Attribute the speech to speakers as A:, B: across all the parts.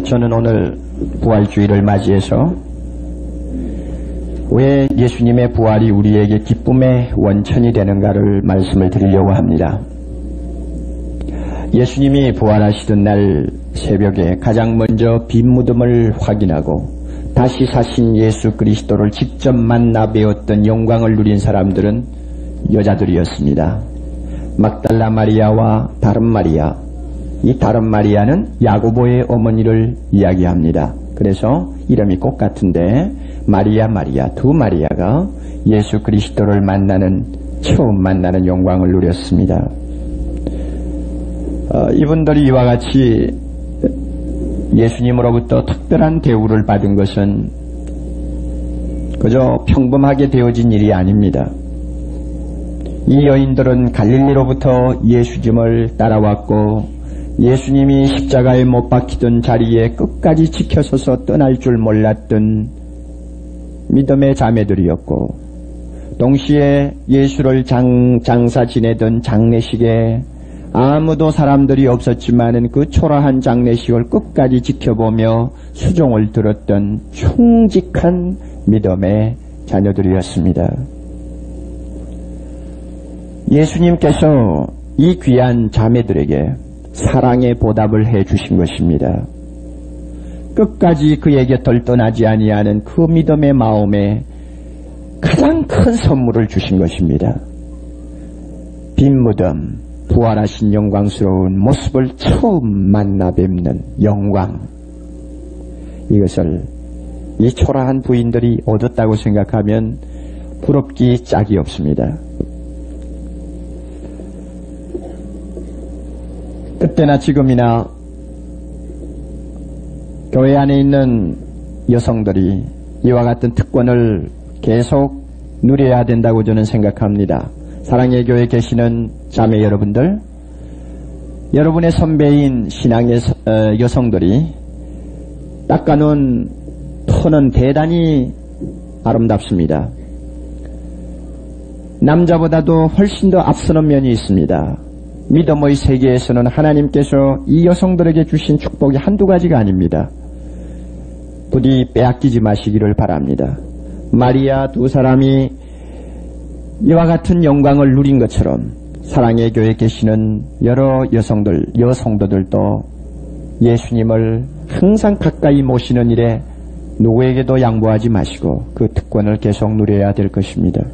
A: 저는 오늘 부활주의를 맞이해서 왜 예수님의 부활이 우리에게 기쁨의 원천이 되는가를 말씀을 드리려고 합니다. 예수님이 부활하시던 날 새벽에 가장 먼저 빈 무덤을 확인하고 다시 사신 예수 그리스도를 직접 만나 배웠던 영광을 누린 사람들은 여자들이었습니다. 막달라 마리아와 다른 마리아, 이 다른 마리아는 야고보의 어머니를 이야기합니다. 그래서 이름이 꼭 같은데 마리아 두 마리아가 예수 그리스도를 처음 만나는 영광을 누렸습니다. 이분들이 이와 같이 예수님으로부터 특별한 대우를 받은 것은 그저 평범하게 되어진 일이 아닙니다. 이 여인들은 갈릴리로부터 예수님을 따라왔고 예수님이 십자가에 못 박히던 자리에 끝까지 지켜서서 떠날 줄 몰랐던 믿음의 자매들이었고, 동시에 예수를 장사 지내던 장례식에 아무도 사람들이 없었지만은 그 초라한 장례식을 끝까지 지켜보며 수종을 들었던 충직한 믿음의 자녀들이었습니다. 예수님께서 이 귀한 자매들에게 사랑의 보답을 해 주신 것입니다. 끝까지 그의 곁을 떠나지 아니하는 그 믿음의 마음에 가장 큰 선물을 주신 것입니다. 빈 무덤, 부활하신 영광스러운 모습을 처음 만나 뵙는 영광, 이것을 이 초라한 부인들이 얻었다고 생각하면 부럽기 짝이 없습니다. 그때나 지금이나 교회 안에 있는 여성들이 이와 같은 특권을 계속 누려야 된다고 저는 생각합니다. 사랑의 교회에 계시는 자매 여러분들, 여러분의 선배인 신앙의 여성들이 닦아놓은 터는 대단히 아름답습니다. 남자보다도 훨씬 더 앞서는 면이 있습니다. 믿음의 세계에서는 하나님께서 이 여성들에게 주신 축복이 한두 가지가 아닙니다. 부디 빼앗기지 마시기를 바랍니다. 마리아 두 사람이 이와 같은 영광을 누린 것처럼 사랑의 교회에 계시는 여러 여성도들도 예수님을 항상 가까이 모시는 일에 누구에게도 양보하지 마시고 그 특권을 계속 누려야 될 것입니다.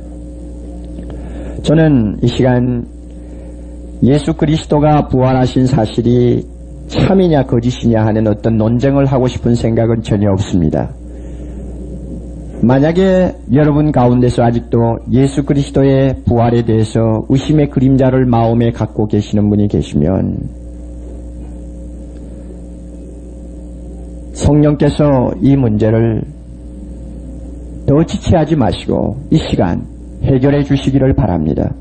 A: 저는 이 시간 예수 그리스도가 부활하신 사실이 참이냐 거짓이냐 하는 어떤 논쟁을 하고 싶은 생각은 전혀 없습니다. 만약에 여러분 가운데서 아직도 예수 그리스도의 부활에 대해서 의심의 그림자를 마음에 갖고 계시는 분이 계시면 성령께서 이 문제를 더 지체하지 마시고 이 시간 해결해 주시기를 바랍니다.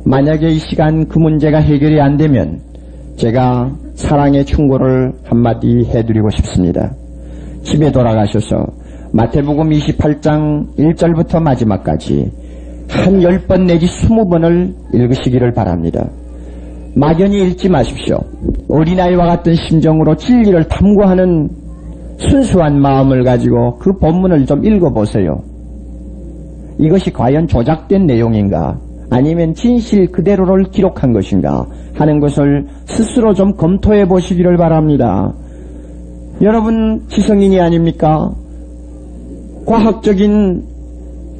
A: 만약에 이 시간 그 문제가 해결이 안 되면 제가 사랑의 충고를 한마디 해드리고 싶습니다. 집에 돌아가셔서 마태복음 28장 1절부터 마지막까지 한 10번 내지 20번을 읽으시기를 바랍니다. 막연히 읽지 마십시오. 어린아이와 같은 심정으로 진리를 탐구하는 순수한 마음을 가지고 그 본문을 좀 읽어보세요. 이것이 과연 조작된 내용인가 아니면 진실 그대로를 기록한 것인가 하는 것을 스스로 좀 검토해 보시기를 바랍니다. 여러분 지성인이 아닙니까? 과학적인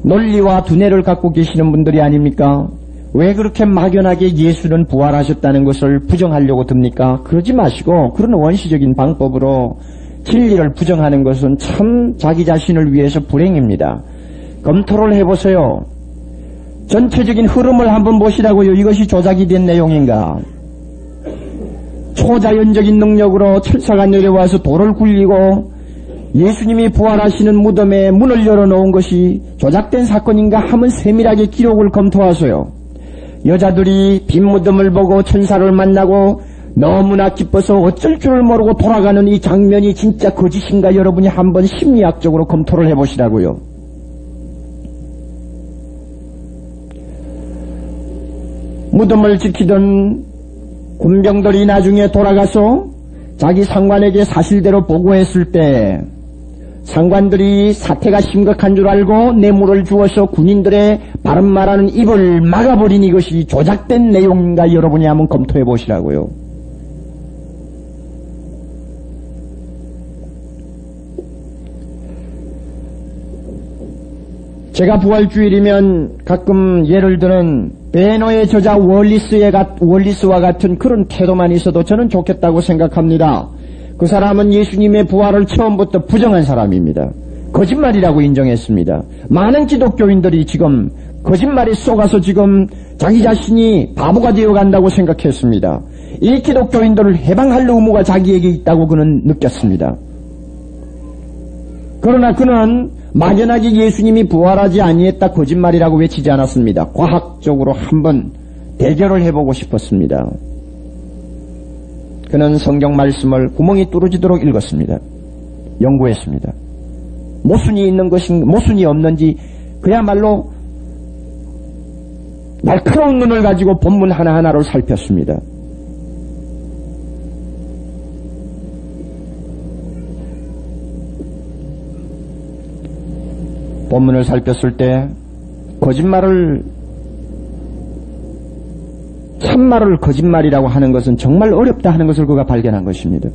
A: 논리와 두뇌를 갖고 계시는 분들이 아닙니까? 왜 그렇게 막연하게 예수는 부활하셨다는 것을 부정하려고 듭니까? 그러지 마시고 그런 원시적인 방법으로 진리를 부정하는 것은 참 자기 자신을 위해서 불행입니다. 검토를 해보세요. 전체적인 흐름을 한번 보시라고요. 이것이 조작이 된 내용인가? 초자연적인 능력으로 철사가 내려와서 돌을 굴리고 예수님이 부활하시는 무덤에 문을 열어놓은 것이 조작된 사건인가 하면 세밀하게 기록을 검토하세요. 여자들이 빈 무덤을 보고 천사를 만나고 너무나 기뻐서 어쩔 줄을 모르고 돌아가는 이 장면이 진짜 거짓인가 여러분이 한번 심리학적으로 검토를 해보시라고요. 무덤을 지키던 군병들이 나중에 돌아가서 자기 상관에게 사실대로 보고했을 때 상관들이 사태가 심각한 줄 알고 뇌물을 주어서 군인들의 바른 말하는 입을 막아버린 이것이 조작된 내용인가 여러분이 한번 검토해 보시라고요. 제가 부활주일이면 가끔 예를 들은 배너의 저자 월리스와 같은 그런 태도만 있어도 저는 좋겠다고 생각합니다. 그 사람은 예수님의 부활을 처음부터 부정한 사람입니다. 거짓말이라고 인정했습니다. 많은 기독교인들이 지금 거짓말에 속아서 지금 자기 자신이 바보가 되어간다고 생각했습니다. 이 기독교인들을 해방할 의무가 자기에게 있다고 그는 느꼈습니다. 그러나 그는 막연하게 예수님이 부활하지 아니했다 거짓말이라고 외치지 않았습니다. 과학적으로 한번 대결을 해보고 싶었습니다. 그는 성경 말씀을 구멍이 뚫어지도록 읽었습니다. 연구했습니다. 모순이 있는 것인가 모순이 없는지 그야말로 날카로운 눈을 가지고 본문 하나하나를 살폈습니다. 본문을 살폈을 때 참말을 거짓말이라고 하는 것은 정말 어렵다 하는 것을 그가 발견한 것입니다.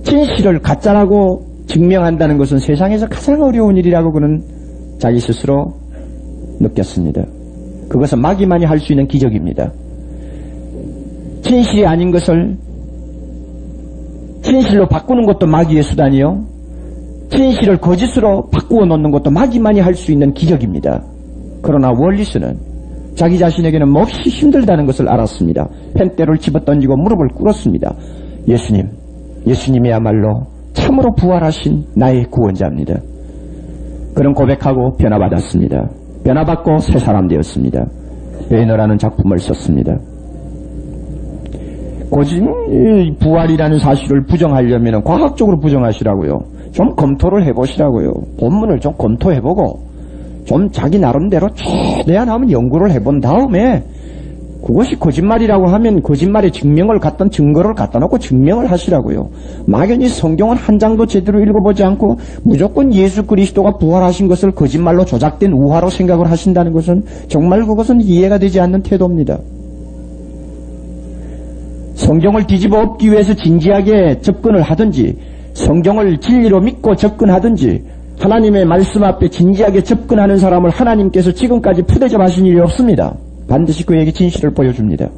A: 진실을 가짜라고 증명한다는 것은 세상에서 가장 어려운 일이라고 그는 자기 스스로 느꼈습니다. 그것은 마귀만이 할 수 있는 기적입니다. 진실이 아닌 것을 진실로 바꾸는 것도 마귀의 수단이요. 진실을 거짓으로 바꾸어 놓는 것도 마귀만이 할 수 있는 기적입니다. 그러나 월리스는 자기 자신에게는 몹시 힘들다는 것을 알았습니다. 펜대를 집어던지고 무릎을 꿇었습니다. 예수님이야말로 참으로 부활하신 나의 구원자입니다. 그는 고백하고 변화받았습니다. 변화받고 새 사람 되었습니다. 베너라는 작품을 썼습니다. 부활이라는 사실을 부정하려면 과학적으로 부정하시라고요. 좀 검토를 해보시라고요. 본문을 좀 검토해보고 좀 자기 나름대로 최대한 한번 연구를 해본 다음에 그것이 거짓말이라고 하면 거짓말의 증거를 갖다 놓고 증명을 하시라고요. 막연히 성경을 한 장도 제대로 읽어보지 않고 무조건 예수 그리스도가 부활하신 것을 거짓말로 조작된 우화로 생각을 하신다는 것은 정말 그것은 이해가 되지 않는 태도입니다. 성경을 뒤집어 엎기 위해서 진지하게 접근을 하든지 성경을 진리로 믿고 접근하든지 하나님의 말씀 앞에 진지하게 접근하는 사람을 하나님께서 지금까지 푸대접하신 일이 없습니다. 반드시 그에게 진실을 보여줍니다.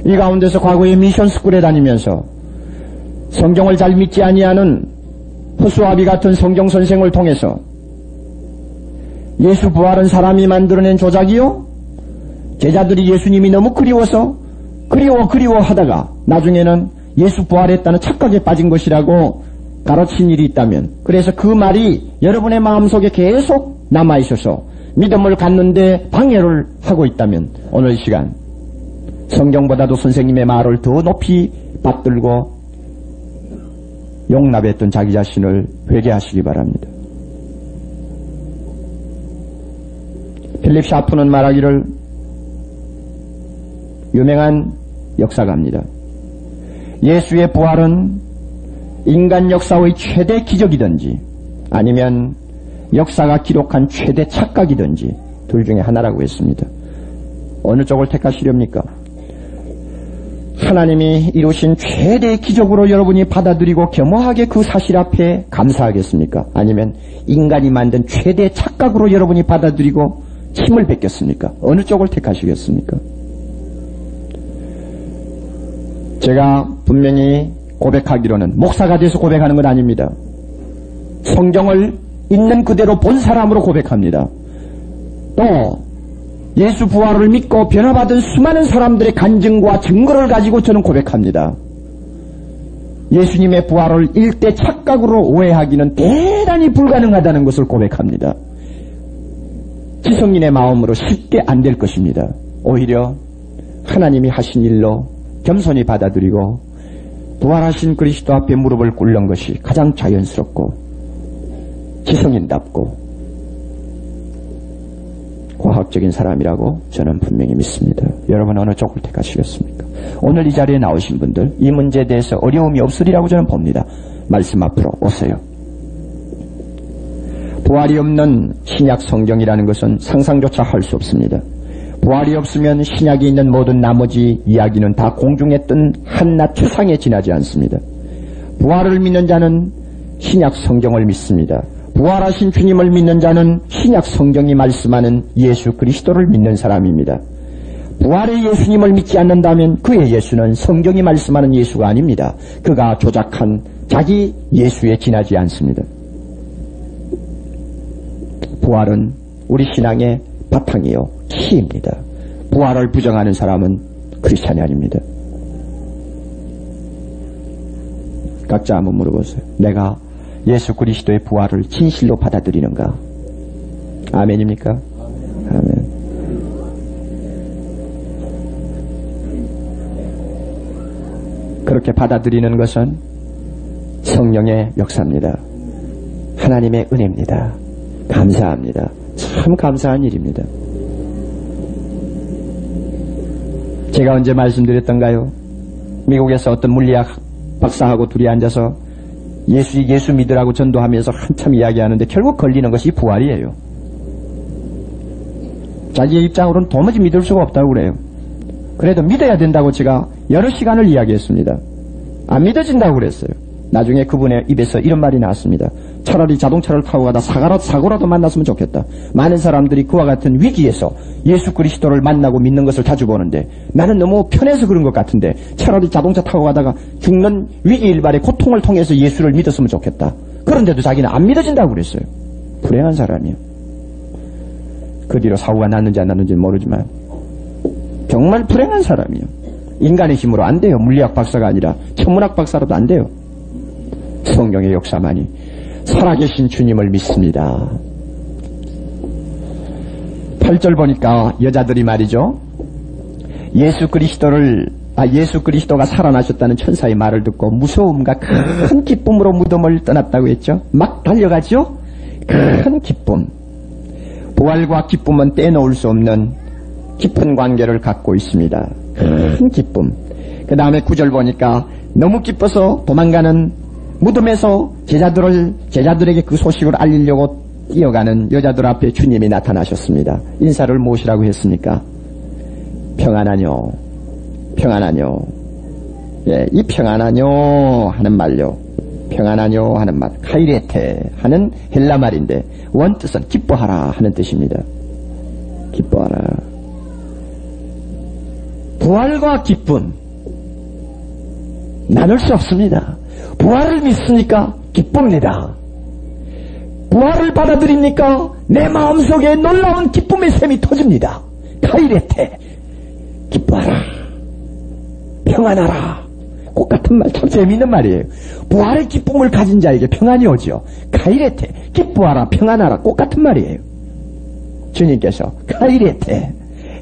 A: 이 가운데서 과거에 미션스쿨에 다니면서 성경을 잘 믿지 아니하는 허수아비 같은 성경선생을 통해서 예수 부활은 사람이 만들어낸 조작이요? 제자들이 예수님이 너무 그리워 하다가 나중에는 예수 부활했다는 착각에 빠진 것이라고 가르친 일이 있다면, 그래서 그 말이 여러분의 마음속에 계속 남아있어서 믿음을 갖는데 방해를 하고 있다면 오늘 이 시간 성경보다도 선생님의 말을 더 높이 받들고 용납했던 자기 자신을 회개하시기 바랍니다. 필립 샤프는 말하기를, 유명한 역사가입니다. 예수의 부활은 인간 역사의 최대 기적이든지 아니면 역사가 기록한 최대 착각이든지 둘 중에 하나라고 했습니다. 어느 쪽을 택하시렵니까? 하나님이 이루신 최대의 기적으로 여러분이 받아들이고 겸허하게 그 사실 앞에 감사하겠습니까? 아니면 인간이 만든 최대의 착각으로 여러분이 받아들이고 힘을 뱉겠습니까? 어느 쪽을 택하시겠습니까? 제가 분명히 고백하기로는 목사가 돼서 고백하는 건 아닙니다. 성경을 있는 그대로 본 사람으로 고백합니다. 또 예수 부활을 믿고 변화받은 수많은 사람들의 간증과 증거를 가지고 저는 고백합니다. 예수님의 부활을 일대 착각으로 오해하기는 대단히 불가능하다는 것을 고백합니다. 지성인의 마음으로 쉽게 안 될 것입니다. 오히려 하나님이 하신 일로 겸손히 받아들이고 부활하신 그리스도 앞에 무릎을 꿇는 것이 가장 자연스럽고 지성인답고 과학적인 사람이라고 저는 분명히 믿습니다. 여러분 어느 쪽을 택하시겠습니까? 오늘 이 자리에 나오신 분들 이 문제에 대해서 어려움이 없으리라고 저는 봅니다. 말씀 앞으로 오세요. 부활이 없는 신약 성경이라는 것은 상상조차 할 수 없습니다. 부활이 없으면 신약에 있는 모든 나머지 이야기는 다 공중에 뜬 한낱 추상에 지나지 않습니다. 부활을 믿는 자는 신약 성경을 믿습니다. 부활하신 주님을 믿는 자는 신약 성경이 말씀하는 예수 그리스도를 믿는 사람입니다. 부활의 예수님을 믿지 않는다면 그의 예수는 성경이 말씀하는 예수가 아닙니다. 그가 조작한 자기 예수에 지나지 않습니다. 부활은 우리 신앙의 바탕이요 키입니다. 부활을 부정하는 사람은 크리스찬이 아닙니다. 각자 한번 물어보세요. 내가 예수 그리스도의 부활을 진실로 받아들이는가? 아멘입니까? 아멘. 그렇게 받아들이는 것은 성령의 역사입니다. 하나님의 은혜입니다. 감사합니다. 참 감사한 일입니다. 제가 언제 말씀드렸던가요? 미국에서 어떤 물리학 박사하고 둘이 앉아서 예수 믿으라고 전도하면서 한참 이야기하는데 결국 걸리는 것이 부활이에요. 자기의 입장으로는 도무지 믿을 수가 없다고 그래요. 그래도 믿어야 된다고 제가 여러 시간을 이야기했습니다. 안 믿어진다고 그랬어요. 나중에 그분의 입에서 이런 말이 나왔습니다. 차라리 자동차를 타고 가다 사고라도 만났으면 좋겠다. 많은 사람들이 그와 같은 위기에서 예수 그리스도를 만나고 믿는 것을 자주 보는데 나는 너무 편해서 그런 것 같은데 차라리 자동차 타고 가다가 죽는 위기일발의 고통을 통해서 예수를 믿었으면 좋겠다. 그런데도 자기는 안 믿어진다고 그랬어요. 불행한 사람이요. 그 뒤로 사고가 났는지 안 났는지는 모르지만 정말 불행한 사람이요. 인간의 힘으로 안 돼요. 물리학 박사가 아니라 천문학 박사라도 안 돼요. 성경의 역사만이. 살아계신 주님을 믿습니다. 8절 보니까 여자들이 말이죠. 예수 그리스도가 살아나셨다는 천사의 말을 듣고 무서움과 큰 기쁨으로 무덤을 떠났다고 했죠. 막 달려가죠. 큰 기쁨. 부활과 기쁨은 떼놓을 수 없는 깊은 관계를 갖고 있습니다. 큰 기쁨. 그 다음에 9절 보니까 너무 기뻐서 도망가는 무덤에서 제자들에게 그 소식을 알리려고 뛰어가는 여자들 앞에 주님이 나타나셨습니다. 인사를 무엇이라고 했습니까? 평안하뇨. 평안하뇨. 예, 이 평안하뇨 하는 말요. 평안하뇨 하는 말. 카이레테 하는 헬라 말인데 원뜻은 기뻐하라 하는 뜻입니다. 기뻐하라. 부활과 기쁨 나눌 수 없습니다. 부활을 믿습니까? 기쁩니다. 부활을 받아들입니까? 내 마음속에 놀라운 기쁨의 샘이 터집니다. 카이레테 기뻐하라. 평안하라. 똑같은 말 참 재미있는 말이에요. 부활의 기쁨을 가진 자에게 평안이 오죠. 카이레테 기뻐하라 평안하라 똑같은 말이에요. 주님께서 카이레테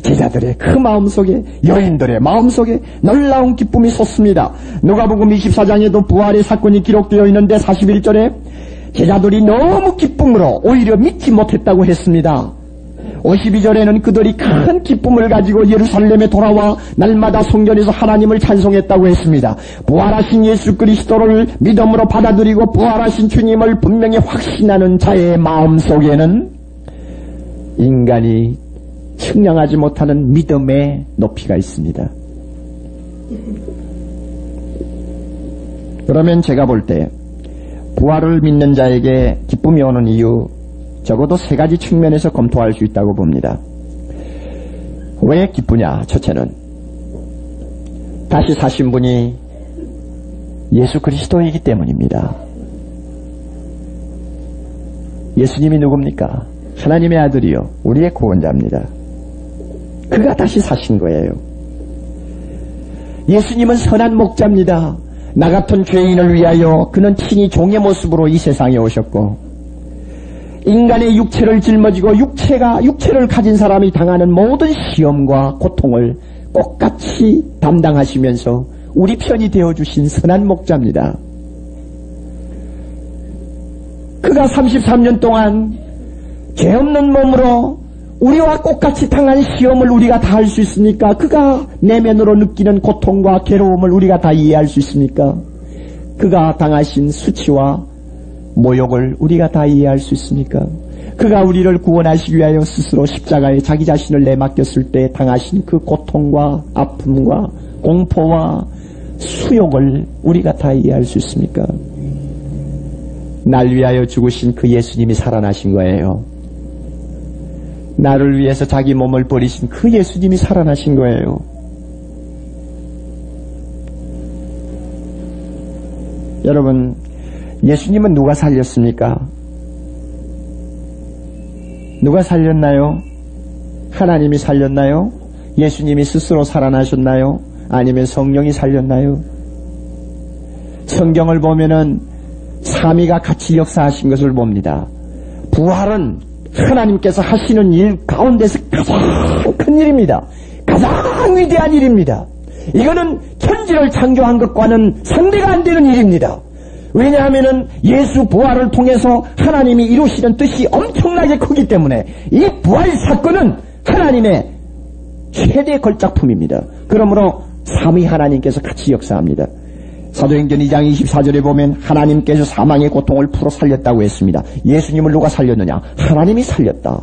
A: 제자들의 그 마음속에 여인들의 마음속에 놀라운 기쁨이 솟습니다. 누가복음 24장에도 부활의 사건이 기록되어 있는데 41절에 제자들이 너무 기쁨으로 오히려 믿지 못했다고 했습니다. 52절에는 그들이 큰 기쁨을 가지고 예루살렘에 돌아와 날마다 성전에서 하나님을 찬송했다고 했습니다. 부활하신 예수 그리스도를 믿음으로 받아들이고 부활하신 주님을 분명히 확신하는 자의 마음속에는 인간이 측량하지 못하는 믿음의 높이가 있습니다. 그러면 제가 볼 때 부활을 믿는 자에게 기쁨이 오는 이유 적어도 세 가지 측면에서 검토할 수 있다고 봅니다. 왜 기쁘냐? 첫째는 다시 사신 분이 예수 그리스도이기 때문입니다. 예수님이 누굽니까? 하나님의 아들이요 우리의 구원자입니다. 그가 다시 사신 거예요. 예수님은 선한 목자입니다. 나 같은 죄인을 위하여 그는 친히 종의 모습으로 이 세상에 오셨고 인간의 육체를 짊어지고 육체를 가진 사람이 당하는 모든 시험과 고통을 똑같이 담당하시면서 우리 편이 되어주신 선한 목자입니다. 그가 33년 동안 죄 없는 몸으로 우리와 똑같이 당한 시험을 우리가 다 할 수 있습니까? 그가 내면으로 느끼는 고통과 괴로움을 우리가 다 이해할 수 있습니까? 그가 당하신 수치와 모욕을 우리가 다 이해할 수 있습니까? 그가 우리를 구원하시기 위하여 스스로 십자가에 자기 자신을 내맡겼을 때 당하신 그 고통과 아픔과 공포와 수욕을 우리가 다 이해할 수 있습니까? 날 위하여 죽으신 그 예수님이 살아나신 거예요. 나를 위해서 자기 몸을 버리신 그 예수님이 살아나신 거예요. 여러분, 예수님은 누가 살렸습니까? 누가 살렸나요? 하나님이 살렸나요? 예수님이 스스로 살아나셨나요? 아니면 성령이 살렸나요? 성경을 보면은 삼위가 같이 역사하신 것을 봅니다. 부활은 하나님께서 하시는 일 가운데서 가장 큰 일입니다. 가장 위대한 일입니다. 이거는 천지를 창조한 것과는 상대가 안 되는 일입니다. 왜냐하면 예수 부활을 통해서 하나님이 이루시는 뜻이 엄청나게 크기 때문에 이 부활 사건은 하나님의 최대 걸작품입니다. 그러므로 삼위 하나님께서 같이 역사합니다. 사도행전 2장 24절에 보면 하나님께서 사망의 고통을 풀어 살렸다고 했습니다. 예수님을 누가 살렸느냐? 하나님이 살렸다.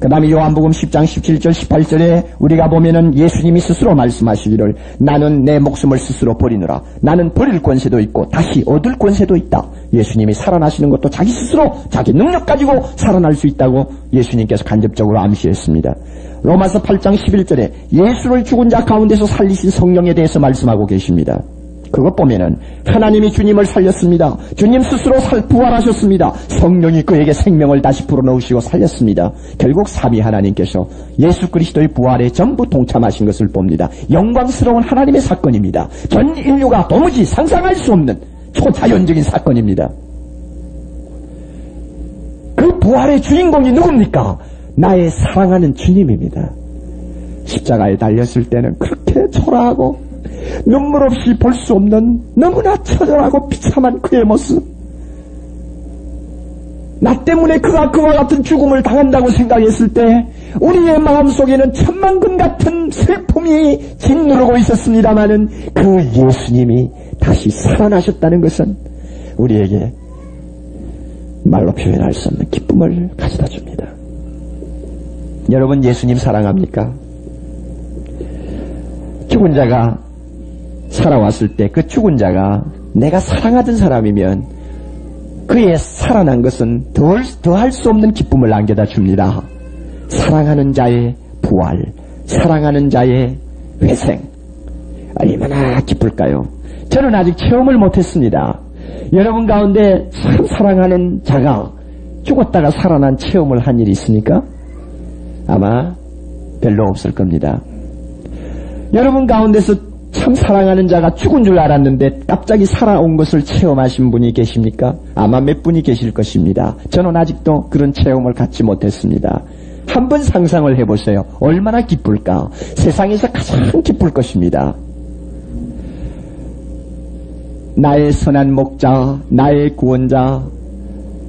A: 그 다음에 요한복음 10장 17절 18절에 우리가 보면은 예수님이 스스로 말씀하시기를 나는 내 목숨을 스스로 버리느라 나는 버릴 권세도 있고 다시 얻을 권세도 있다. 예수님이 살아나시는 것도 자기 스스로 자기 능력 가지고 살아날 수 있다고 예수님께서 간접적으로 암시했습니다. 로마서 8장 11절에 예수를 죽은 자 가운데서 살리신 성령에 대해서 말씀하고 계십니다. 그것 보면은 하나님이 주님을 살렸습니다. 주님 스스로 부활하셨습니다. 성령이 그에게 생명을 다시 불어넣으시고 살렸습니다. 결국 삼위 하나님께서 예수 그리스도의 부활에 전부 동참하신 것을 봅니다. 영광스러운 하나님의 사건입니다. 전 인류가 도무지 상상할 수 없는 초자연적인 사건입니다. 그 부활의 주인공이 누굽니까? 나의 사랑하는 주님입니다. 십자가에 달렸을 때는 그렇게 초라하고 눈물 없이 볼 수 없는 너무나 처절하고 비참한 그의 모습. 나 때문에 그가 그와 같은 죽음을 당한다고 생각했을 때 우리의 마음속에는 천만금 같은 슬픔이 짓누르고 있었습니다마는 그 예수님이 다시 살아나셨다는 것은 우리에게 말로 표현할 수 없는 기쁨을 가져다 줍니다. 여러분, 예수님 사랑합니까? 죽은 자가 살아왔을 때 그 죽은 자가 내가 사랑하던 사람이면 그의 살아난 것은 더할 수 없는 기쁨을 안겨다 줍니다. 사랑하는 자의 부활, 사랑하는 자의 회생, 얼마나 기쁠까요? 저는 아직 체험을 못했습니다. 여러분 가운데 참 사랑하는 자가 죽었다가 살아난 체험을 한 일이 있습니까? 아마 별로 없을 겁니다. 여러분 가운데서 참 사랑하는 자가 죽은 줄 알았는데 갑자기 살아온 것을 체험하신 분이 계십니까? 아마 몇 분이 계실 것입니다. 저는 아직도 그런 체험을 갖지 못했습니다. 한번 상상을 해보세요. 얼마나 기쁠까? 세상에서 가장 기쁠 것입니다. 나의 선한 목자, 나의 구원자,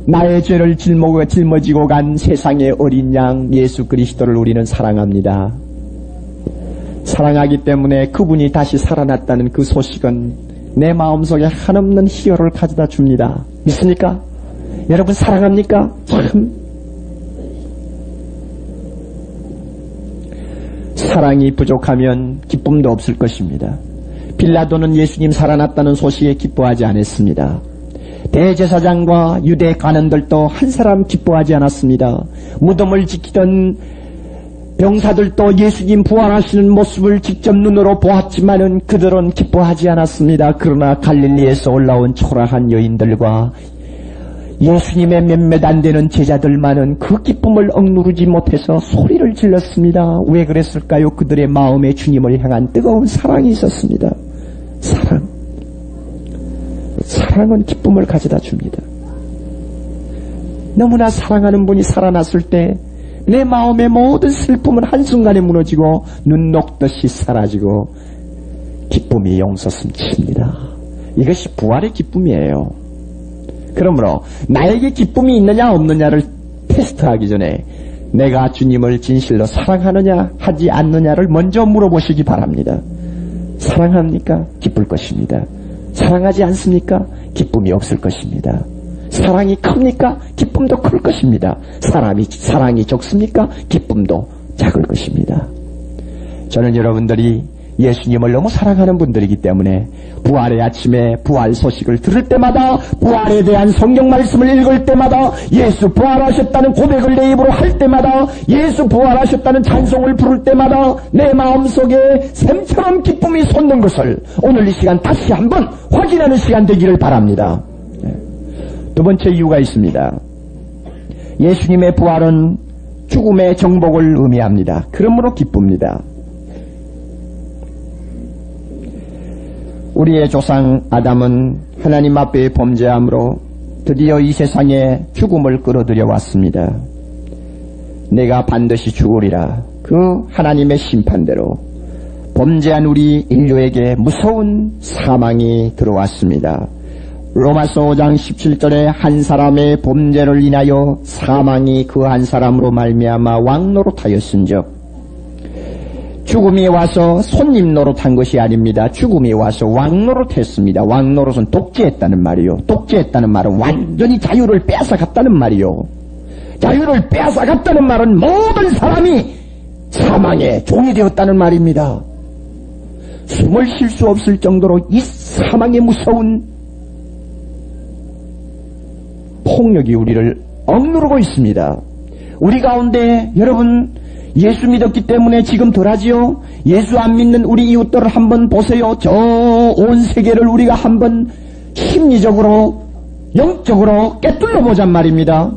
A: 나의 죄를 짊어지고 간 세상의 어린 양 예수 그리스도를 우리는 사랑합니다. 사랑하기 때문에 그분이 다시 살아났다는 그 소식은 내 마음속에 한없는 희열을 가져다 줍니다. 믿습니까? 여러분 사랑합니까? 참 사랑이 부족하면 기쁨도 없을 것입니다. 빌라도는 예수님 살아났다는 소식에 기뻐하지 않았습니다. 대제사장과 유대 관원들도 한 사람 기뻐하지 않았습니다. 무덤을 지키던 병사들도 예수님 부활하시는 모습을 직접 눈으로 보았지만은 그들은 기뻐하지 않았습니다. 그러나 갈릴리에서 올라온 초라한 여인들과 예수님의 몇몇 안 되는 제자들만은 그 기쁨을 억누르지 못해서 소리를 질렀습니다. 왜 그랬을까요? 그들의 마음에 주님을 향한 뜨거운 사랑이 있었습니다. 사랑은 기쁨을 가져다 줍니다. 너무나 사랑하는 분이 살아났을 때 내 마음의 모든 슬픔은 한순간에 무너지고 눈 녹듯이 사라지고 기쁨이 용솟음칩니다. 이것이 부활의 기쁨이에요. 그러므로 나에게 기쁨이 있느냐 없느냐를 테스트하기 전에 내가 주님을 진실로 사랑하느냐 하지 않느냐를 먼저 물어보시기 바랍니다. 사랑합니까? 기쁠 것입니다. 사랑하지 않습니까? 기쁨이 없을 것입니다. 사랑이 큽니까? 기쁨도 클 것입니다. 사랑이 적습니까? 기쁨도 작을 것입니다. 저는 여러분들이 예수님을 너무 사랑하는 분들이기 때문에 부활의 아침에 부활 소식을 들을 때마다, 부활에 대한 성경 말씀을 읽을 때마다, 예수 부활하셨다는 고백을 내 입으로 할 때마다, 예수 부활하셨다는 찬송을 부를 때마다 내 마음속에 샘처럼 기쁨이 솟는 것을 오늘 이 시간 다시 한번 확인하는 시간 되기를 바랍니다. 두 번째 이유가 있습니다. 예수님의 부활은 죽음의 정복을 의미합니다. 그러므로 기쁩니다. 우리의 조상 아담은 하나님 앞에 범죄함으로 드디어 이 세상에 죽음을 끌어들여 왔습니다. 내가 반드시 죽으리라. 그 하나님의 심판대로 범죄한 우리 인류에게 무서운 사망이 들어왔습니다. 로마서 5장 17절에 한 사람의 범죄를 인하여 사망이 그 한 사람으로 말미암아 왕노릇하였은즉, 죽음이 와서 손님 노릇한 것이 아닙니다. 죽음이 와서 왕노릇했습니다. 왕노릇은 독재했다는 말이요. 독재했다는 말은 완전히 자유를 빼앗아갔다는 말이요. 자유를 빼앗아갔다는 말은 모든 사람이 사망의 종이 되었다는 말입니다. 숨을 쉴 수 없을 정도로 이 사망의 무서운 폭력이 우리를 억누르고 있습니다. 우리 가운데 여러분 예수 믿었기 때문에 지금 덜하지요. 예수 안 믿는 우리 이웃들을 한번 보세요. 저 온 세계를 우리가 한번 심리적으로 영적으로 깨뚫려 보잔 말입니다.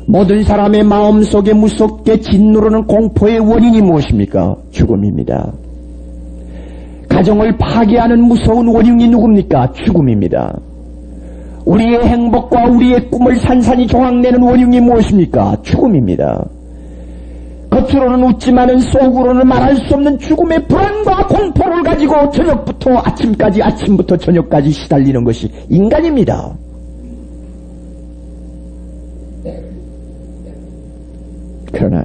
A: 모든 사람의 마음속에 무섭게 짓누르는 공포의 원인이 무엇입니까? 죽음입니다. 가정을 파괴하는 무서운 원인이 누굽니까? 죽음입니다. 우리의 행복과 우리의 꿈을 산산이 조각내는 원인이 무엇입니까? 죽음입니다. 겉으로는 웃지만은 속으로는 말할 수 없는 죽음의 불안과 공포를 가지고 저녁부터 아침까지, 아침부터 저녁까지 시달리는 것이 인간입니다. 그러나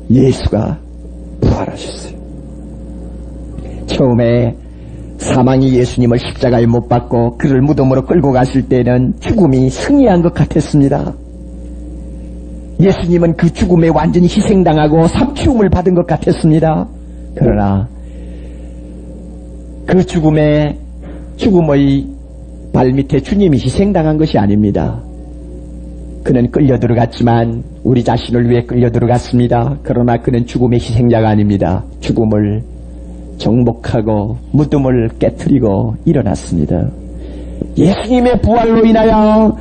A: 예수가 부활하셨어요. 처음에 사망이 예수님을 십자가에 못 박고 그를 무덤으로 끌고 갔을 때는 죽음이 승리한 것 같았습니다. 예수님은 그 죽음에 완전히 희생당하고 삼키움을 받은 것 같았습니다. 그러나 그 죽음의 발밑에 주님이 희생당한 것이 아닙니다. 그는 끌려 들어갔지만 우리 자신을 위해 끌려 들어갔습니다. 그러나 그는 죽음의 희생자가 아닙니다. 죽음을 정복하고 무덤을 깨트리고 일어났습니다. 예수님의 부활로 인하여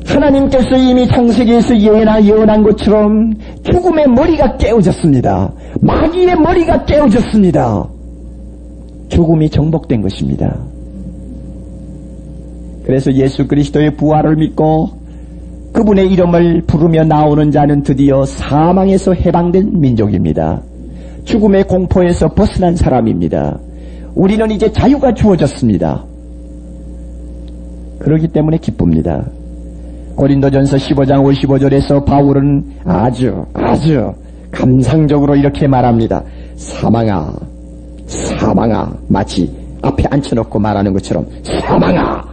A: 하나님께서 이미 창세기에서 예언한 것처럼 죽음의 머리가 깨어졌습니다. 마귀의 머리가 깨어졌습니다. 죽음이 정복된 것입니다. 그래서 예수 그리스도의 부활을 믿고 그분의 이름을 부르며 나오는 자는 드디어 사망에서 해방된 민족입니다. 죽음의 공포에서 벗어난 사람입니다. 우리는 이제 자유가 주어졌습니다. 그렇기 때문에 기쁩니다. 고린도전서 15장 55절에서 바울은 아주 감상적으로 이렇게 말합니다. 사망아, 마치 앞에 앉혀놓고 말하는 것처럼 사망아,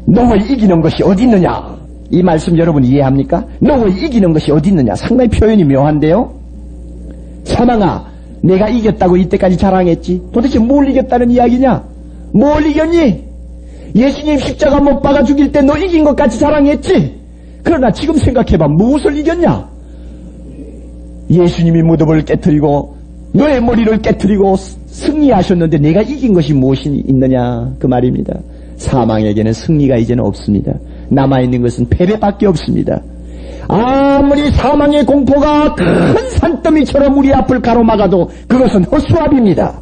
A: 너의 이기는 것이 어디 있느냐? 이 말씀 여러분 이해합니까? 너의 이기는 것이 어디 있느냐? 상당히 표현이 묘한데요. 사망아, 내가 이겼다고 이때까지 자랑했지. 도대체 뭘 이겼다는 이야기냐? 뭘 이겼니? 예수님 십자가 못 박아 죽일 때 너 이긴 것 같이 자랑했지. 그러나 지금 생각해봐. 무엇을 이겼냐? 예수님이 무덤을 깨트리고 너의 머리를 깨트리고 승리하셨는데 내가 이긴 것이 무엇이 있느냐? 그 말입니다. 사망에게는 승리가 이제는 없습니다. 남아있는 것은 패배밖에 없습니다. 아무리 사망의 공포가 큰 산더미처럼 우리 앞을 가로막아도 그것은 헛수합입니다.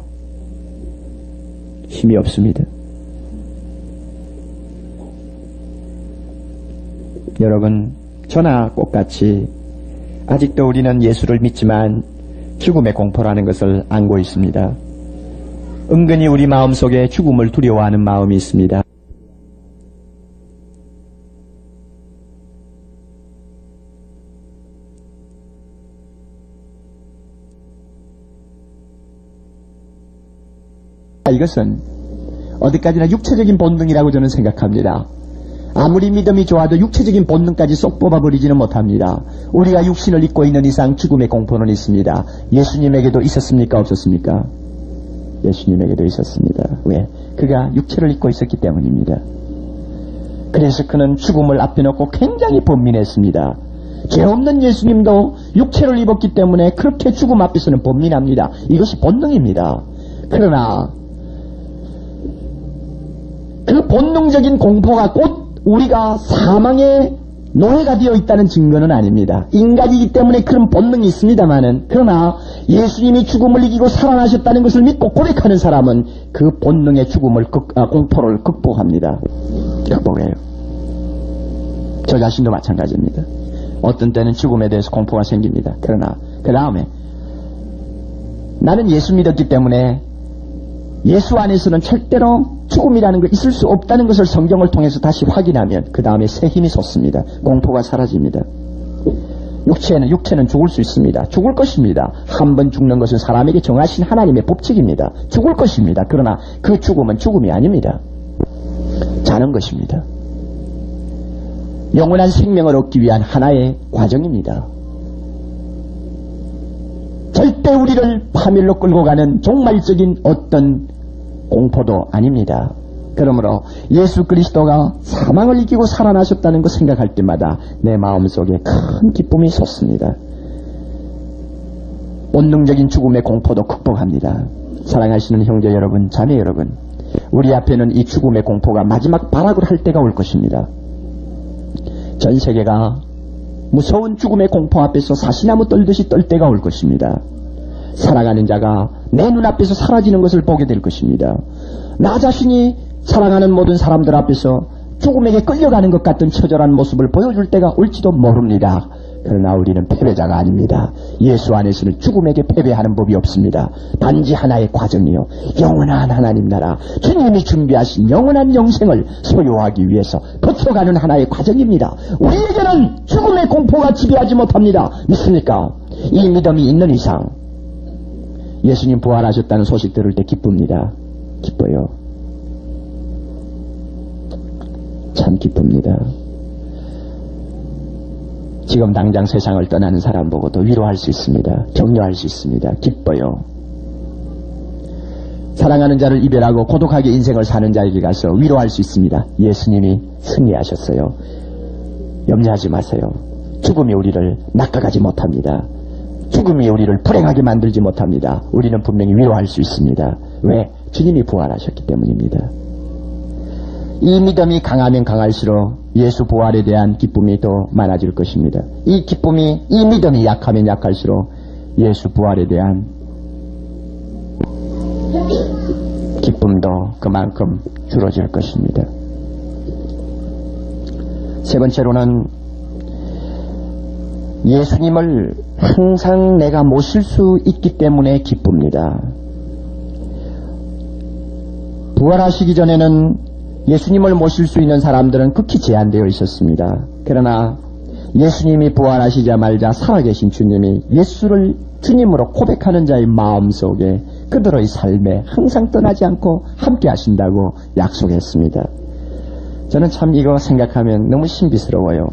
A: 힘이 없습니다. 여러분, 저나 똑같이 아직도 우리는 예수를 믿지만 죽음의 공포라는 것을 안고 있습니다. 은근히 우리 마음속에 죽음을 두려워하는 마음이 있습니다. 이것은 어디까지나 육체적인 본능이라고 저는 생각합니다. 아무리 믿음이 좋아도 육체적인 본능까지 쏙 뽑아버리지는 못합니다. 우리가 육신을 입고 있는 이상 죽음의 공포는 있습니다. 예수님에게도 있었습니까? 없었습니까? 예수님에게도 있었습니다. 왜? 그가 육체를 입고 있었기 때문입니다. 그래서 그는 죽음을 앞에 놓고 굉장히 번민했습니다. 죄 없는 예수님도 육체를 입었기 때문에 그렇게 죽음 앞에서는 번민합니다. 이것이 본능입니다. 그러나 그 본능적인 공포가 곧 우리가 사망의 노예가 되어 있다는 증거는 아닙니다. 인간이기 때문에 그런 본능이 있습니다마는, 그러나 예수님이 죽음을 이기고 살아나셨다는 것을 믿고 고백하는 사람은 그 본능의 공포를 극복합니다. 극복해요. 저 자신도 마찬가지입니다. 어떤 때는 죽음에 대해서 공포가 생깁니다. 그러나 그 다음에 나는 예수 믿었기 때문에 예수 안에서는 절대로 죽음이라는 거 있을 수 없다는 것을 성경을 통해서 다시 확인하면 그 다음에 새 힘이 솟습니다. 공포가 사라집니다. 육체는 죽을 수 있습니다. 죽을 것입니다. 한 번 죽는 것은 사람에게 정하신 하나님의 법칙입니다. 죽을 것입니다. 그러나 그 죽음은 죽음이 아닙니다. 자는 것입니다. 영원한 생명을 얻기 위한 하나의 과정입니다. 절대 우리를 파멸로 끌고 가는 종말적인 어떤 공포도 아닙니다. 그러므로 예수 그리스도가 사망을 이기고 살아나셨다는 것 생각할 때마다 내 마음속에 큰 기쁨이 솟습니다. 본능적인 죽음의 공포도 극복합니다. 사랑하시는 형제 여러분, 자매 여러분, 우리 앞에는 이 죽음의 공포가 마지막 발악을 할 때가 올 것입니다. 전 세계가 무서운 죽음의 공포 앞에서 사시나무 떨듯이 떨 때가 올 것입니다. 살아가는 자가 내 눈앞에서 사라지는 것을 보게 될 것입니다. 나 자신이 사랑하는 모든 사람들 앞에서 죽음에게 끌려가는 것 같은 처절한 모습을 보여줄 때가 올지도 모릅니다. 그러나 우리는 패배자가 아닙니다. 예수 안에서는 죽음에게 패배하는 법이 없습니다. 단지 하나의 과정이요, 영원한 하나님 나라, 주님이 준비하신 영원한 영생을 소유하기 위해서 거쳐가는 하나의 과정입니다. 우리에게는 죽음의 공포가 지배하지 못합니다. 믿습니까? 이 믿음이 있는 이상 예수님 부활하셨다는 소식 들을 때 기쁩니다. 기뻐요. 참 기쁩니다. 지금 당장 세상을 떠나는 사람 보고도 위로할 수 있습니다. 격려할 수 있습니다. 기뻐요. 사랑하는 자를 이별하고 고독하게 인생을 사는 자에게 가서 위로할 수 있습니다. 예수님이 승리하셨어요. 염려하지 마세요. 죽음이 우리를 낚아가지 못합니다. 죽음이 우리를 불행하게 만들지 못합니다. 우리는 분명히 위로할 수 있습니다. 왜? 주님이 부활하셨기 때문입니다. 이 믿음이 강하면 강할수록 예수 부활에 대한 기쁨이 더 많아질 것입니다. 이 믿음이 약하면 약할수록 예수 부활에 대한 기쁨도 그만큼 줄어질 것입니다. 세 번째로는 예수님을 항상 내가 모실 수 있기 때문에 기쁩니다. 부활하시기 전에는 예수님을 모실 수 있는 사람들은 극히 제한되어 있었습니다. 그러나 예수님이 부활하시자마자 살아계신 주님이 예수를 주님으로 고백하는 자의 마음속에 그들의 삶에 항상 떠나지 않고 함께 하신다고 약속했습니다. 저는 참 이거 생각하면 너무 신비스러워요.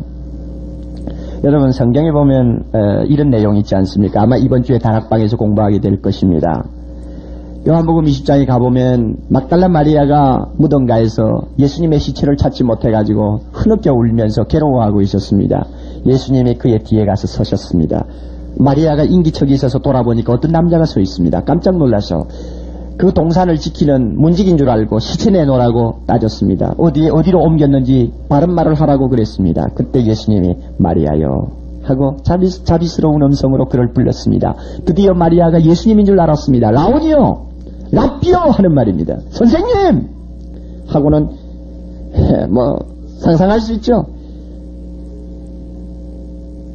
A: 여러분, 성경에 보면 이런 내용이 있지 않습니까? 아마 이번 주에 다락방에서 공부하게 될 것입니다. 요한복음 20장에 가보면 막달라 마리아가 무덤가에서 예수님의 시체를 찾지 못해가지고 흐느껴 울면서 괴로워하고 있었습니다. 예수님이 그의 뒤에 가서 서셨습니다. 마리아가 인기척이 있어서 돌아보니까 어떤 남자가 서 있습니다. 깜짝 놀라서 그 동산을 지키는 문직인 줄 알고 시체 내놓으라고 따졌습니다. 어디로 옮겼는지 바른 말을 하라고 그랬습니다. 그때 예수님이 마리아여 하고 자비스러운 음성으로 그를 불렀습니다. 드디어 마리아가 예수님인 줄 알았습니다. 라오니요, 랍비요 하는 말입니다. 선생님 하고는 상상할 수 있죠.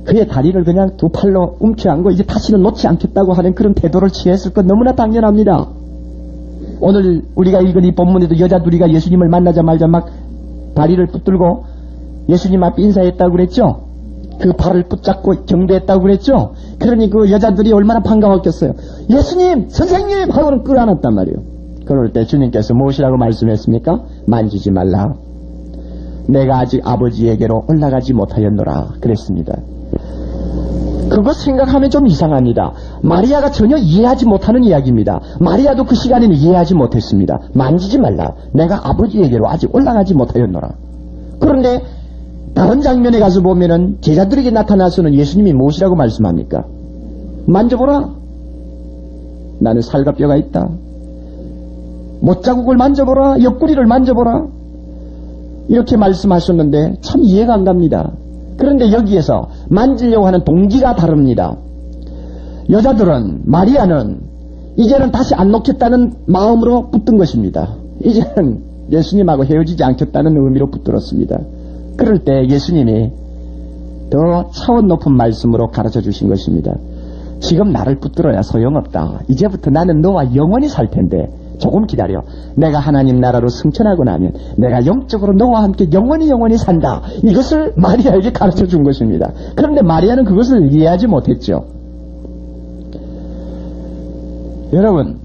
A: 그의 다리를 그냥 두 팔로 움켜안고 이제 다시는 놓지 않겠다고 하는 그런 태도를 취했을 것 너무나 당연합니다. 오늘 우리가 읽은 이 본문에도 여자 둘이가 예수님을 만나자마자 막 다리를 붙들고 예수님 앞에 인사했다고 그랬죠. 그 발을 붙잡고 경배했다고 그랬죠. 그러니 그 여자들이 얼마나 반가웠겠어요. 예수님, 선생님 하고는 끌어안았단 말이에요. 그럴 때 주님께서 무엇이라고 말씀했습니까? 만지지 말라. 내가 아직 아버지에게로 올라가지 못하였노라 그랬습니다. 그거 생각하면 좀 이상합니다. 마리아가 전혀 이해하지 못하는 이야기입니다. 마리아도 그 시간에는 이해하지 못했습니다. 만지지 말라. 내가 아버지에게로 아직 올라가지 못하였노라. 그런데 다른 장면에 가서 보면은 제자들에게 나타나서는 예수님이 무엇이라고 말씀합니까? 만져보라. 나는 살과 뼈가 있다. 못자국을 만져보라. 옆구리를 만져보라. 이렇게 말씀하셨는데 참 이해가 안 갑니다. 그런데 여기에서 만지려고 하는 동기가 다릅니다. 여자들은, 마리아는 이제는 다시 안 놓겠다는 마음으로 붙든 것입니다. 이제는 예수님하고 헤어지지 않겠다는 의미로 붙들었습니다. 그럴 때 예수님이 더 차원 높은 말씀으로 가르쳐 주신 것입니다. 지금 나를 붙들어야 소용없다. 이제부터 나는 너와 영원히 살 텐데 조금 기다려. 내가 하나님 나라로 승천하고 나면 내가 영적으로 너와 함께 영원히 산다. 이것을 마리아에게 가르쳐 준 것입니다. 그런데 마리아는 그것을 이해하지 못했죠. 여러분,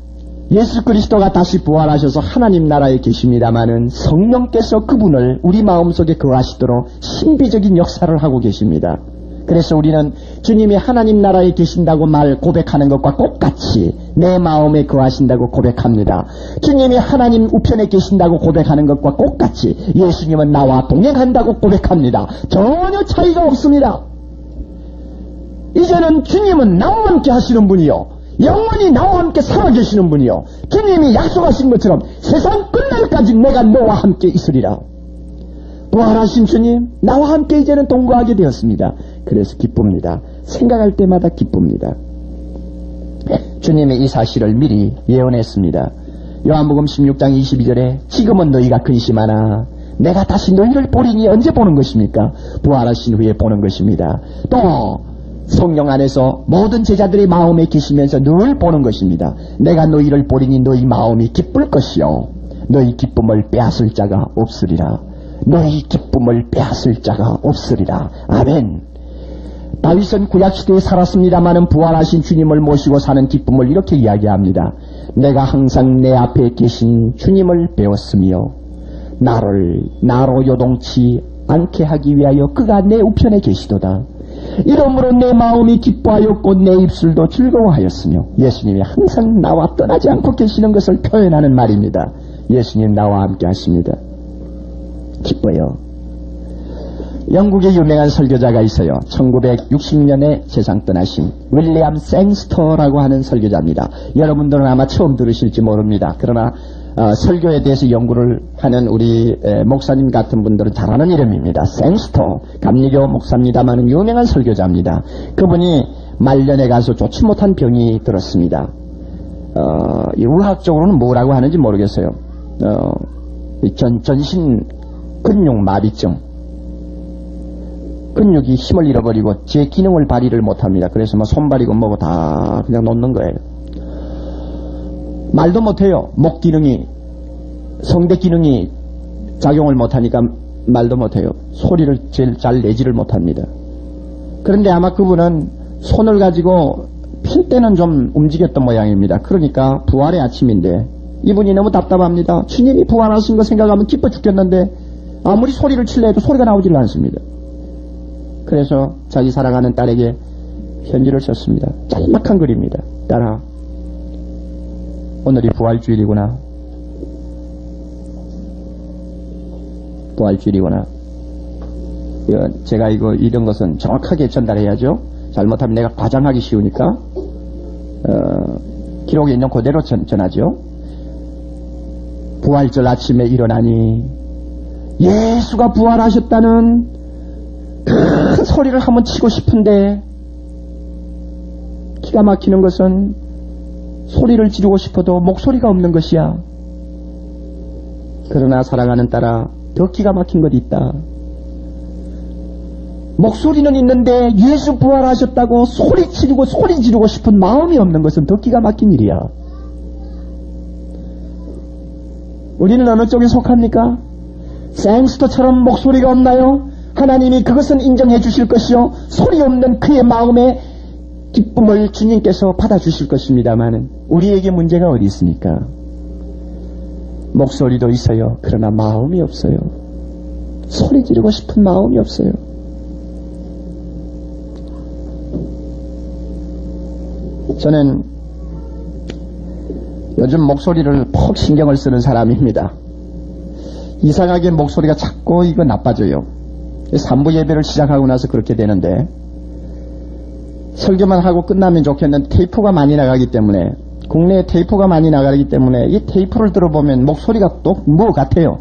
A: 예수 그리스도가 다시 부활하셔서 하나님 나라에 계십니다마는 성령께서 그분을 우리 마음속에 거하시도록 신비적인 역사를 하고 계십니다. 그래서 우리는 주님이 하나님 나라에 계신다고 고백하는 것과 똑같이 내 마음에 거하신다고 고백합니다. 주님이 하나님 우편에 계신다고 고백하는 것과 똑같이 예수님은 나와 동행한다고 고백합니다. 전혀 차이가 없습니다. 이제는 주님은 나와 함께 하시는 분이요, 영원히 나와 함께 살아계시는 분이요, 주님이 약속하신 것처럼 세상 끝날까지 내가 너와 함께 있으리라. 부활하신 주님, 나와 함께 이제는 동거하게 되었습니다. 그래서 기쁩니다. 생각할 때마다 기쁩니다. 주님의 이 사실을 미리 예언했습니다. 요한복음 16장 22절에 지금은 너희가 근심하나 내가 다시 너희를 보리니 언제 보는 것입니까? 부활하신 후에 보는 것입니다. 또 성령 안에서 모든 제자들의 마음에 계시면서 늘 보는 것입니다. 내가 너희를 보리니 너희 마음이 기쁠 것이요 너희 기쁨을 빼앗을 자가 없으리라. 너희 기쁨을 빼앗을 자가 없으리라. 아멘. 다윗은 구약시대에 살았습니다마는 부활하신 주님을 모시고 사는 기쁨을 이렇게 이야기합니다. 내가 항상 내 앞에 계신 주님을 배웠으며 나로 요동치 않게 하기 위하여 그가 내 우편에 계시도다. 이러므로 내 마음이 기뻐하였고 내 입술도 즐거워하였으며, 예수님이 항상 나와 떠나지 않고 계시는 것을 표현하는 말입니다. 예수님 나와 함께 하십니다. 기뻐요. 영국의 유명한 설교자가 있어요. 1960년에 세상 떠나신 윌리엄 생스터라고 하는 설교자입니다. 여러분들은 아마 처음 들으실지 모릅니다. 그러나 설교에 대해서 연구를 하는 우리 목사님 같은 분들은 잘 아는 이름입니다. 생스터, 감리교 목사입니다마는 유명한 설교자입니다. 그분이 말년에 가서 좋지 못한 병이 들었습니다. 의학적으로는 뭐라고 하는지 모르겠어요. 전신 근육 마비증, 근육이 힘을 잃어버리고 제 기능을 발휘를 못합니다. 그래서 손발이고 뭐고 다 그냥 놓는 거예요. 말도 못해요. 목 기능이, 성대 기능이 작용을 못하니까 말도 못해요. 소리를 제일 잘 내지를 못합니다. 그런데 아마 그분은 손을 가지고 필 때는 좀 움직였던 모양입니다. 그러니까 부활의 아침인데 이분이 너무 답답합니다. 주님이 부활하신 거 생각하면 기뻐 죽겠는데 아무리 소리를 칠려 해도 소리가 나오질 않습니다. 그래서 자기 사랑하는 딸에게 편지를 썼습니다. 짤막한 글입니다. 딸아, 오늘이 부활주일이구나. 부활주일이구나. 제가 이런 것은 정확하게 전달해야죠. 잘못하면 내가 과장하기 쉬우니까 기록에 있는 그대로 전하죠. 부활절 아침에 일어나니 예수가 부활하셨다는 큰 소리를 한번 치고 싶은데, 기가 막히는 것은 소리를 지르고 싶어도 목소리가 없는 것이야. 그러나 사랑하는 딸아, 더 기가 막힌 것이 있다. 목소리는 있는데 예수 부활하셨다고 소리 지르고 싶은 마음이 없는 것은 더 기가 막힌 일이야. 우리는 어느 쪽에 속합니까? 생스터처럼 목소리가 없나요? 하나님이 그것은 인정해 주실 것이요, 소리 없는 그의 마음의 기쁨을 주님께서 받아주실 것입니다마는 우리에게 문제가 어디 있습니까? 목소리도 있어요. 그러나 마음이 없어요. 소리 지르고 싶은 마음이 없어요. 저는 요즘 목소리를 퍽 신경을 쓰는 사람입니다. 이상하게 목소리가 자꾸 이거 나빠져요. 3부 예배를 시작하고 나서 그렇게 되는데, 설교만 하고 끝나면 좋겠는데 테이프가 많이 나가기 때문에, 국내에 테이프가 많이 나가기 때문에 이 테이프를 들어보면 목소리가 또 뭐 같아요.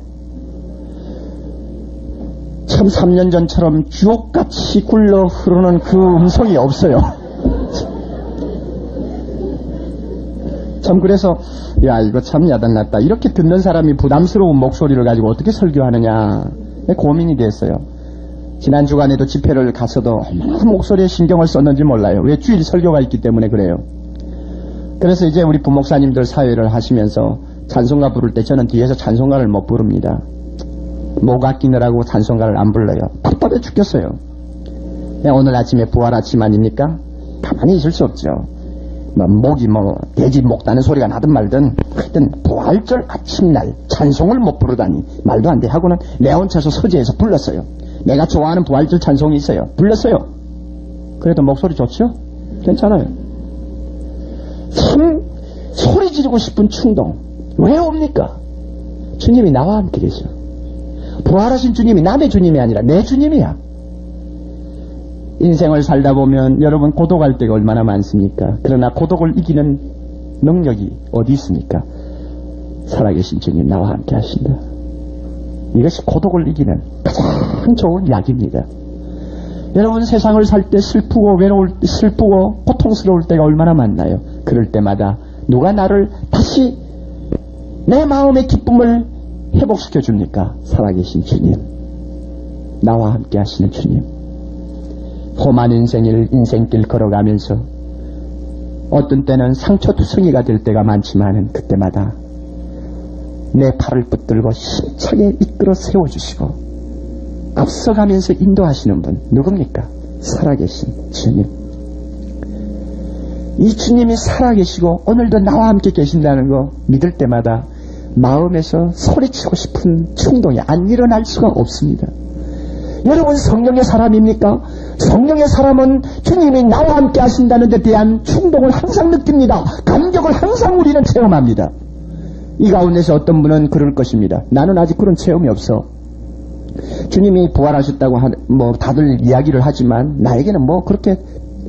A: 참 3년 전처럼 주옥같이 굴러 흐르는 그 음성이 없어요. 참 그래서 야 이거 참 야단났다. 이렇게 듣는 사람이 부담스러운 목소리를 가지고 어떻게 설교하느냐 고민이 됐어요. 지난 주간에도 집회를 가서도 얼마나 목소리에 신경을 썼는지 몰라요. 왜? 주일 설교가 있기 때문에 그래요. 그래서 이제 우리 부목사님들 사회를 하시면서 찬송가 부를 때 저는 뒤에서 찬송가를 못 부릅니다. 목 아끼느라고 찬송가를 안 불러요. 답답해 죽겠어요. 오늘 아침에 부활 아침 아닙니까? 가만히 있을 수 없죠. 목이 돼지 목 따는 소리가 나든 말든 하여튼 부활절 아침날 찬송을 못 부르다니 말도 안 돼 하고는 내 혼자서 서재에서 불렀어요. 내가 좋아하는 부활절 찬송이 있어요. 불렀어요. 그래도 목소리 좋죠? 괜찮아요. 참 소리 지르고 싶은 충동 왜 옵니까? 주님이 나와 함께 계셔. 부활하신 주님이 남의 주님이 아니라 내 주님이야. 인생을 살다 보면 여러분 고독할 때가 얼마나 많습니까? 그러나 고독을 이기는 능력이 어디 있습니까? 살아계신 주님 나와 함께 하신다. 이것이 고독을 이기는 가장 좋은 약입니다. 여러분 세상을 살 때 슬프고 슬프고 고통스러울 때가 얼마나 많나요? 그럴 때마다 누가 나를 다시 내 마음의 기쁨을 회복시켜 줍니까? 살아계신 주님, 나와 함께 하시는 주님. 험한 인생길 걸어가면서 어떤 때는 상처투성이가 될 때가 많지만은 그때마다 내 팔을 붙들고 힘차게 이끌어 세워주시고 앞서가면서 인도하시는 분 누굽니까? 살아계신 주님. 이 주님이 살아계시고 오늘도 나와 함께 계신다는 거 믿을 때마다 마음에서 소리치고 싶은 충동이 안 일어날 수가 없습니다. 여러분 성령의 사람입니까? 성령의 사람은 주님이 나와 함께 하신다는 데 대한 충동을 항상 느낍니다. 감격을 항상 우리는 체험합니다. 이 가운데서 어떤 분은 그럴 것입니다. 나는 아직 그런 체험이 없어. 주님이 부활하셨다고 다들 이야기를 하지만 나에게는 그렇게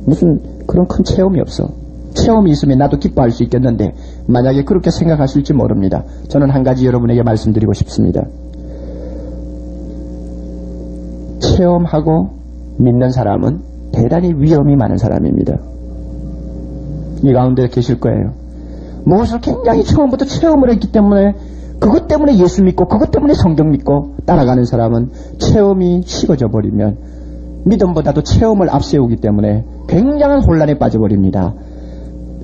A: 무슨 그런 큰 체험이 없어. 체험이 있으면 나도 기뻐할 수 있겠는데 만약에 그렇게 생각하실지 모릅니다. 저는 한 가지 여러분에게 말씀드리고 싶습니다. 체험하고 믿는 사람은 대단히 위험이 많은 사람입니다. 이 가운데 계실 거예요. 무엇을 굉장히 처음부터 체험을 했기 때문에 그것 때문에 예수 믿고 그것 때문에 성경 믿고 따라가는 사람은 체험이 식어져 버리면 믿음보다도 체험을 앞세우기 때문에 굉장한 혼란에 빠져버립니다.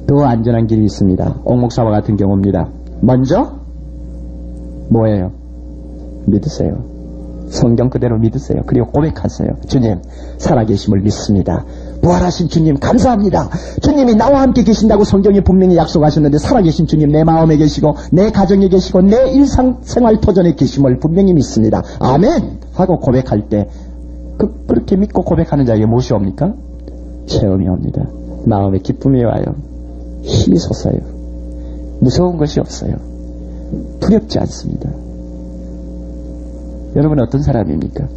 A: 더 안전한 길이 있습니다. 옥목사와 같은 경우입니다. 먼저 뭐예요? 믿으세요. 성경 그대로 믿으세요. 그리고 고백하세요. 주님 살아계심을 믿습니다. 부활하신 주님 감사합니다. 주님이 나와 함께 계신다고 성경에 분명히 약속하셨는데 살아계신 주님 내 마음에 계시고 내 가정에 계시고 내 일상생활 터전에 계심을 분명히 믿습니다. 아멘 하고 고백할 때 그렇게 믿고 고백하는 자에게 무엇이 옵니까? 체험이 옵니다. 마음에 기쁨이 와요. 힘이 솟아요. 무서운 것이 없어요. 두렵지 않습니다. 여러분 어떤 사람입니까?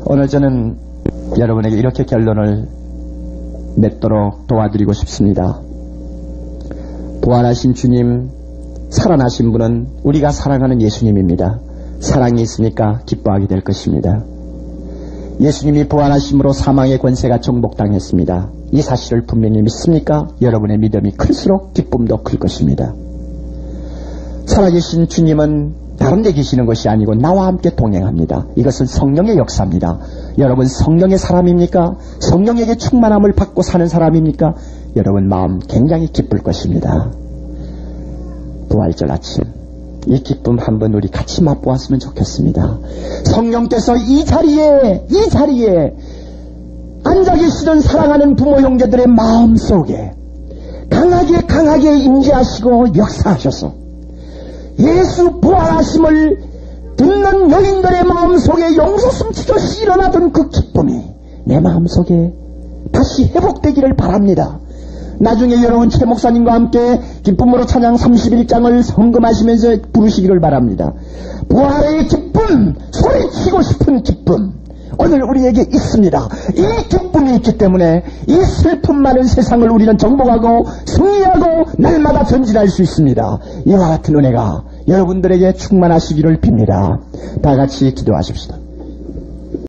A: 오늘 저는 여러분에게 이렇게 결론을 맺도록 도와드리고 싶습니다. 부활하신 주님, 살아나신 분은 우리가 사랑하는 예수님입니다. 사랑이 있으니까 기뻐하게 될 것입니다. 예수님이 부활하심으로 사망의 권세가 정복당했습니다. 이 사실을 분명히 믿습니까? 여러분의 믿음이 클수록 기쁨도 클 것입니다. 살아계신 주님은 다른 데 계시는 것이 아니고 나와 함께 동행합니다. 이것은 성령의 역사입니다. 여러분 성령의 사람입니까? 성령에게 충만함을 받고 사는 사람입니까? 여러분 마음 굉장히 기쁠 것입니다. 부활절 아침 이 기쁨 한번 우리 같이 맛보았으면 좋겠습니다. 성령께서 이 자리에 앉아 계시던 사랑하는 부모 형제들의 마음 속에
B: 강하게 임재하시고 역사하셔서 예수 부활하심을 듣는 여인들의 마음속에 용솟음치듯이 일어나던 그 기쁨이 내 마음속에 다시 회복되기를 바랍니다. 나중에 여러분 최 목사님과 함께 기쁨으로 찬양 31장을 성금하시면서 부르시기를 바랍니다. 부활의 기쁨, 소리치고 싶은 기쁨, 오늘 우리에게 있습니다. 이 기쁨이 있기 때문에 이 슬픔 많은 세상을 우리는 정복하고 승리하고 날마다 전진할 수 있습니다. 이와 같은 은혜가 여러분들에게 충만하시기를 빕니다. 다 같이 기도하십시다.